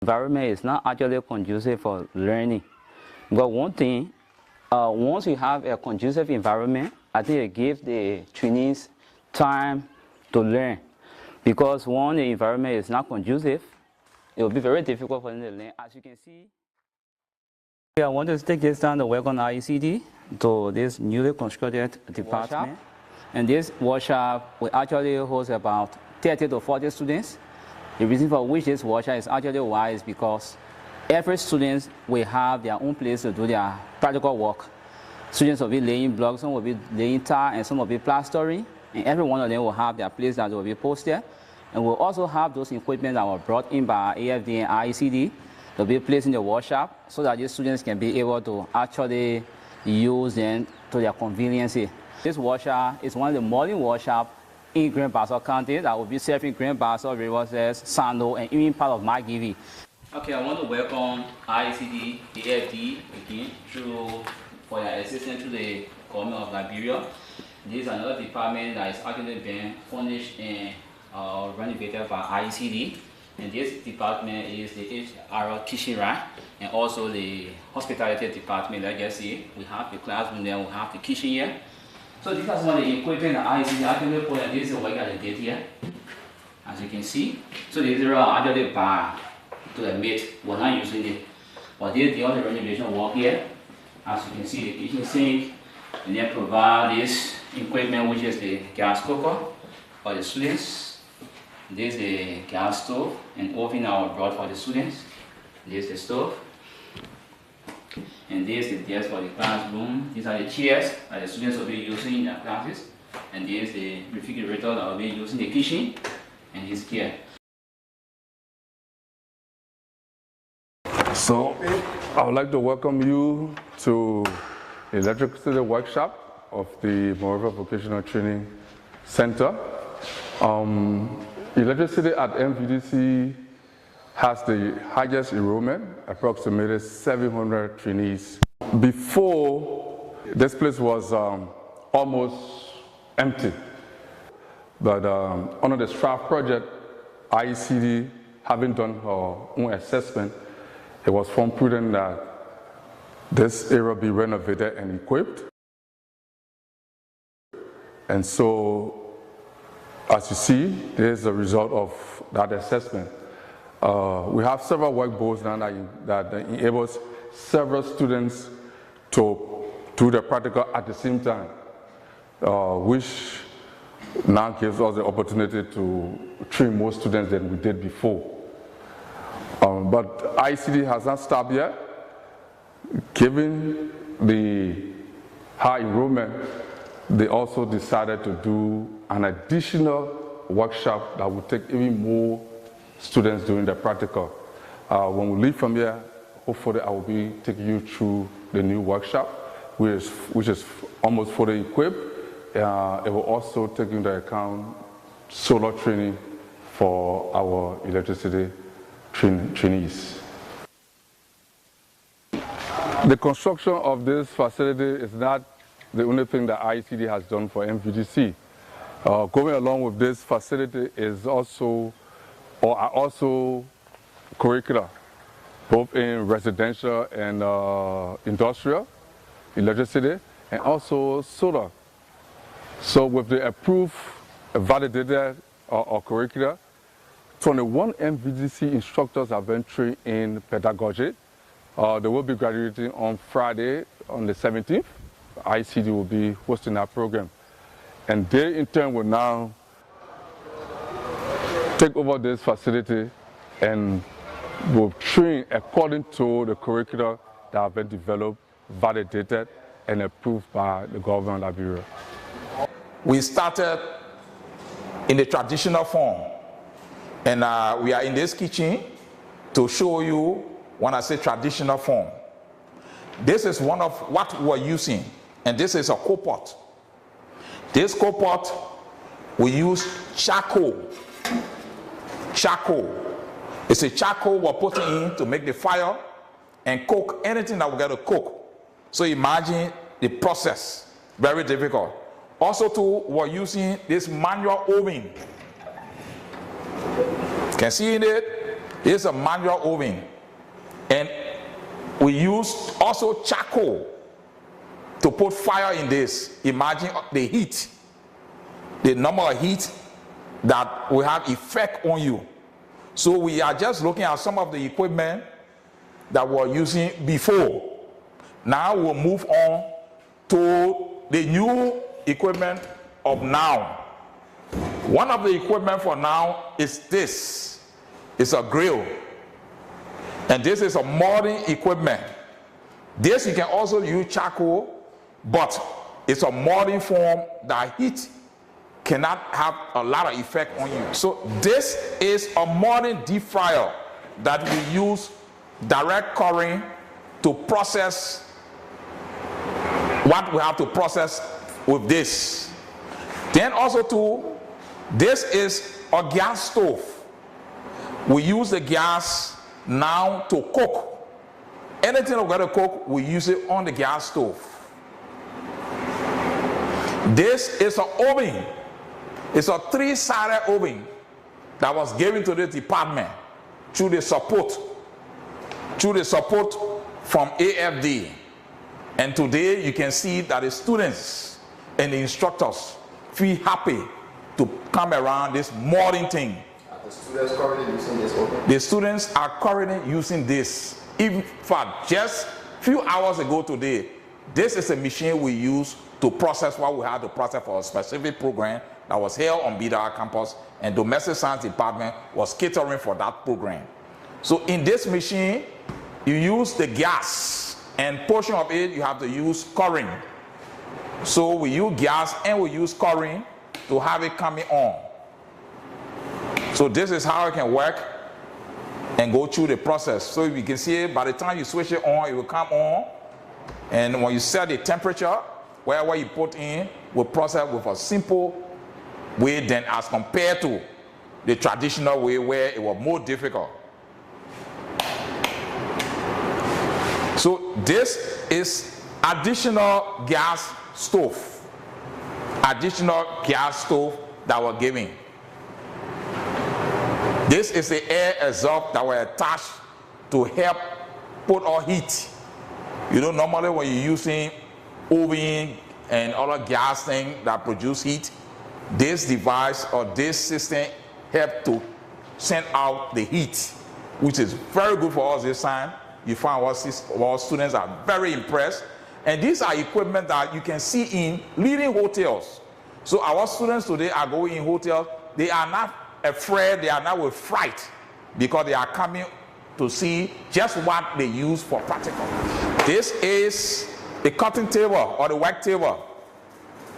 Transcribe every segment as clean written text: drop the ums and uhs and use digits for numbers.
Environment is not actually conducive for learning. But one thing, once you have a conducive environment, I think it gives the trainees time to learn. Because when the environment is not conducive, it will be very difficult for them to learn. As you can see, I want to take this time to welcome IECD to this newly constructed department. Workshop. And this workshop will actually host about 30 to 40 students. The reason for which this workshop is actually wise is because every student will have their own place to do their practical work. Students will be laying blocks, some will be laying tile, and some will be plastering. And every one of them will have their place that will be posted. And we'll also have those equipment that were brought in by AFD and IECD to be placed in the workshop so that these students can be able to actually use them to their convenience. This workshop is one of the modern workshops in Grand Bassa County that will be serving Grand Bassa, Rivers, Sando, and even part of Margibi. Okay, I want to welcome IECD, AFD again for their assistance to the government of Liberia. This is another department that is actually being furnished and renovated by IECD. And this department is the HR kitchen rack and also the hospitality department. Like you see, we have the classroom there, we have the kitchen here. So this is one of the equipment that IECD actually put in. This is what I did here, as you can see. So these are actually bar to admit we're not using it. But this is the other renovation work here. As you can see, the kitchen sink, and then provide this equipment, which is the gas cooker for the students. This is the gas stove and oven I brought for the students. This is the stove. And this is the desk for the classroom. These are the chairs that the students will be using in their classes. And this is the refrigerator that will be used in the kitchen. And this here. So, I would like to welcome you to the electricity workshop of the Montserrado Vocational Training Center. Electricity at MVDC has the highest enrollment, approximately 700 trainees. Before, this place was almost empty. But under the STRAF project, IECD, having done her own assessment, it was found prudent that this area be renovated and equipped. And so, as you see, this is the result of that assessment. We have several workboards now that enables several students to do the practical at the same time, which now gives us the opportunity to train more students than we did before. But IECD has not stopped yet. Given the high enrollment, they also decided to do an additional workshop that would take even more students doing the practical. When we leave from here, hopefully I will be taking you through the new workshop, which is almost fully equipped. It will also take into account solar training for our electricity trainees. The construction of this facility is not the only thing that IECD has done for MVDC. Going along with this facility is also curricula, both in residential and industrial, electricity, and also solar. So with the approved, validated curricula, 21 MVDC instructors have been trained in pedagogy. They will be graduating on Friday, on the 17th. IECD will be hosting that program. And they in turn will now take over this facility and will train according to the curricula that have been developed, validated, and approved by the government of Liberia. We started in the traditional form, and we are in this kitchen to show you when I say traditional form. This is one of what we're using, and this is a coal pot. This coal pot, we use charcoal. Charcoal. It's a charcoal we're putting in to make the fire and cook anything that we got to cook. So imagine the process, very difficult. Also too, we're using this manual oven. Can see in it, It's a manual oven, and we use also charcoal to put fire in this. Imagine the heat, the number of heat that will have effect on you. So we are just looking at some of the equipment that we're using before. Now we'll move on to the new equipment of now. One of the equipment for now is this. It's a grill. And this is a modern equipment. This you can also use charcoal, but it's a modern form that heat cannot have a lot of effect on you. So this is a modern deep fryer that we use direct current to process what we have to process with this. Then also too, this is a gas stove. We use the gas now to cook. Anything we're going to cook, we use it on the gas stove. This is an oven. It's a 3-sided oven that was given to this department through the support from AFD. And today you can see that the students and the instructors feel happy to come around this modern thing. Are the students currently using this oven? The students are currently using this. In fact, just a few hours ago today, this is a machine we use to process what we had to process for a specific program that was held on BDR campus, and domestic science department was catering for that program. So in this machine, you use the gas, and portion of it you have to use current. So we use gas and we use current to have it coming on. So this is how it can work and go through the process. So you can see by the time you switch it on, it will come on, and when you set the temperature, wherever you put in will process with a simple way than as compared to the traditional way where it was more difficult. So this is additional gas stove. Additional gas stove that we're giving. This is the air exhaust that were attached to help put our heat. You know, normally when you're using oven and other gas things that produce heat, this device or this system help to send out the heat, which is very good for us this time. You find our students are very impressed. And these are equipment that you can see in leading hotels. So our students today are going in hotels. They are not afraid, they are not with fright, because they are coming to see just what they use for practical. This is the cutting table or the work table.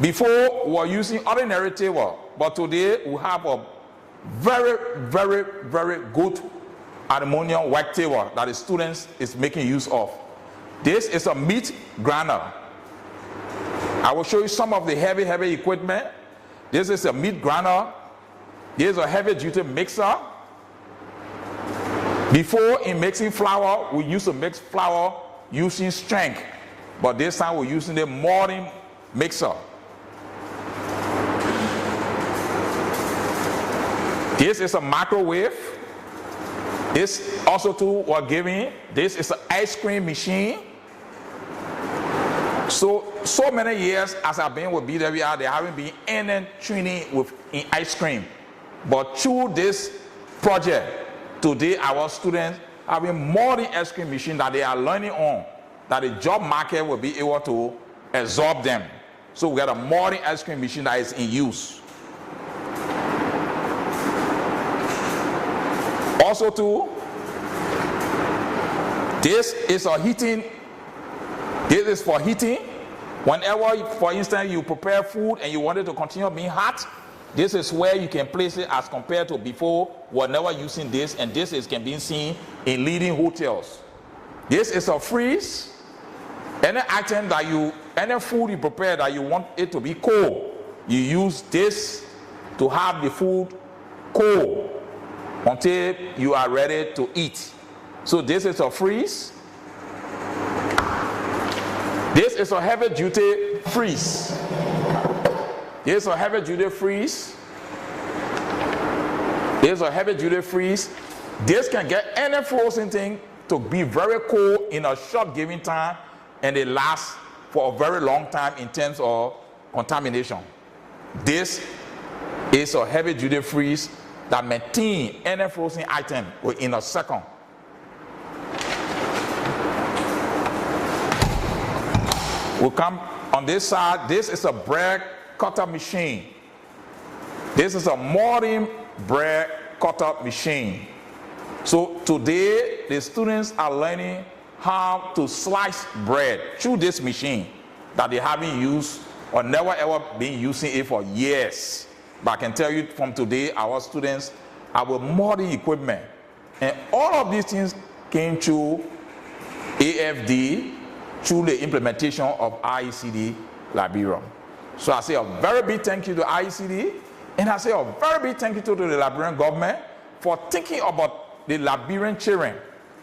Before we were using ordinary table, but today we have a very, very, very good aluminum work table that the students is making use of. This is a meat grinder. I will show you some of the heavy equipment. This is a meat grinder. This is a heavy duty mixer. Before, in mixing flour, we used to mix flour using strength, but this time we're using the modern mixer. This is a microwave. This also too we're giving. This is an ice cream machine. So many years as I've been with BWR, there haven't been any training in ice cream. But through this project, today our students have a modern ice cream machine that they are learning on, that the job market will be able to absorb them. So we got a modern ice cream machine that is in use. Also too, this is a heating. This is for heating. Whenever, for instance, you prepare food and you want it to continue being hot, this is where you can place it as compared to before. We're never using this, and this can be seen in leading hotels. This is a freeze. Any item that any food you prepare that you want it to be cold, you use this to have the food cold until you are ready to eat. So this is a freeze. This is a heavy duty freeze. This is a heavy duty freeze. This is a heavy duty freeze. This can get any frozen thing to be very cold in a short given time, and it lasts for a very long time in terms of contamination. This is a heavy duty freeze that maintains any frozen item within a second. We'll come on this side. This is a bread cutter machine. This is a modern bread cutter machine. So today, the students are learning how to slice bread through this machine that they haven't used or never ever been using it for years. But I can tell you from today, our students have a modern equipment. And all of these things came through AFD, through the implementation of IECD Liberia. So I say a very big thank you to IECD, and I say a very big thank you to the Liberian government for thinking about the Liberian children,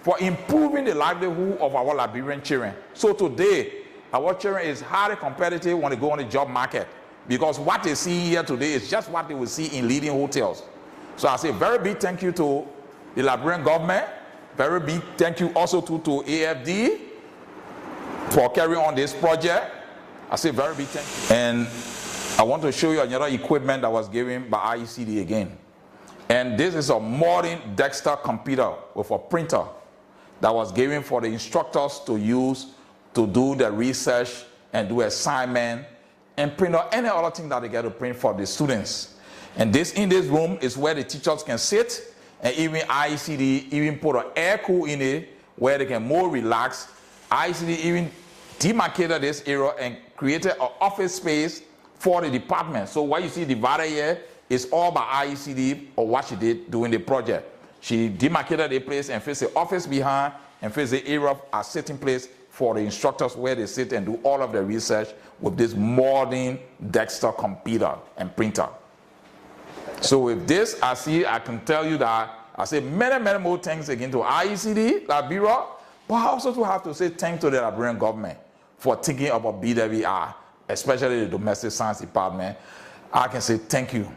for improving the livelihood of our Liberian children. So today, our children is highly competitive when they go on the job market, because what they see here today is just what they will see in leading hotels. So I say very big thank you to the Liberian government, very big thank you also to AFD for carrying on this project. I say very big thank you. And I want to show you another equipment that was given by IECD again. And this is a modern desktop computer with a printer that was given for the instructors to use to do the research and do assignment and print out any other thing that they get to print for the students. And this in this room is where the teachers can sit, and even IECD even put an air cool in it where they can more relax. IECD even demarcated this area and created an office space for the department. So what you see divided here is all by IECD or what she did during the project. She demarcated a place and faced the office behind and faced the area of a sitting place for the instructors where they sit and do all of the research with this modern desktop computer and printer. So with this, I can tell you that I say many, many more thanks again to IECD, Liberia, but I also have to say thanks to the Liberian government for thinking about BWI, especially the Domestic Science Department. I can say thank you.